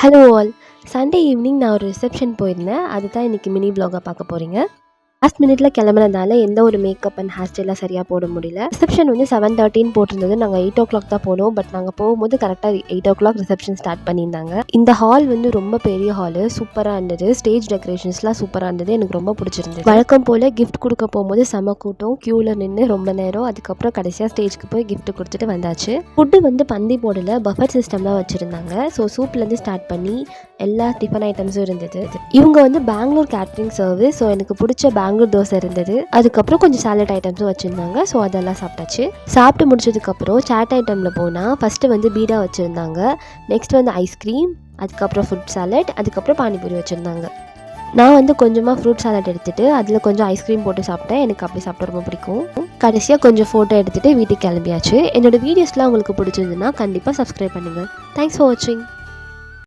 Hello all. Sunday evening நான் ஒரு reception போயிருந்தேன். அதுதான் இன்னைக்கு மினி வ்ளாகா பார்க்க போறீங்க. லாஸ்ட் மினிட்ல கிளம்புனதால எந்த ஒரு மேக்கப் அண்ட் ஹேர் ஸ்டைலாம் சரியா போட முடியல. ரிசப்ஷன் வந்து 7:30ன்னு போட்டிருந்தது. நாங்க 8:00 தான் போனோம். பட் நாங்க போகும்போது கரெக்ட்டா 8:00 ரிசப்ஷன் ஸ்டார்ட் பண்ணியிருந்தாங்க. இந்த ஹால் வந்து ரொம்ப பெரிய ஹாலு. சூப்பரா இருந்தது. ஸ்டேஜ் டெக்கரேஷன்ஸ்லாம் சூப்பரா இருந்தது. எனக்கு ரொம்ப பிடிச்சிருந்தது. வழக்கம் போல கிஃப்ட் குடுக்க போகும்போது செம கூட்டம். கியூல நின்னு ரொம்ப நேரம். அதுக்கப்புறம் கடைசியா ஸ்டேஜ்க்கு போய் கிஃப்ட் குடுத்துட்டு வந்தாச்சு. ஃபுட்டு வந்து பந்தி போடல. பஃபர் சிஸ்டம் தான் வச்சிருந்தாங்க. ஸோ சூப்லேருந்து ஸ்டார்ட் பண்ணி எல்லா டிஃபன் ஐட்டம்ஸும் இருந்தது. இவங்க வந்து பெங்களூர் கேட்ரிங் சர்வீஸ். ஸோ எனக்கு பிடிச்ச பெங்களூர் தோசை இருந்தது. அதுக்கப்புறம் கொஞ்சம் சாலட் ஐட்டம்ஸும் வச்சுருந்தாங்க. ஸோ அதெல்லாம் சாப்பிட்டாச்சு. சாப்பிட்டு முடிச்சதுக்கப்புறம் சாட் ஐட்டமில் போனால் ஃபஸ்ட்டு வந்து பீடா வச்சுருந்தாங்க. நெக்ஸ்ட் வந்து ஐஸ்கிரீம், அதுக்கப்புறம் ஃப்ரூட் சாலட், அதுக்கப்புறம் பானிபூரி வச்சுருந்தாங்க. நான் வந்து கொஞ்சமாக ஃப்ரூட் சாலட் எடுத்துகிட்டு அதில் கொஞ்சம் ஐஸ்கிரீம் போட்டு சாப்பிட்டேன். எனக்கு அப்படி சாப்பிட ரொம்ப பிடிக்கும். கடைசியாக கொஞ்சம் ஃபோட்டோ எடுத்துகிட்டு வீட்டுக்கு கிளம்பியாச்சு. என்னோடய வீடியோஸ்லாம் உங்களுக்கு பிடிச்சிருந்துன்னா கண்டிப்பாக சப்ஸ்கிரைப் பண்ணுங்கள். தேங்க்ஸ் ஃபார் வாட்சிங்.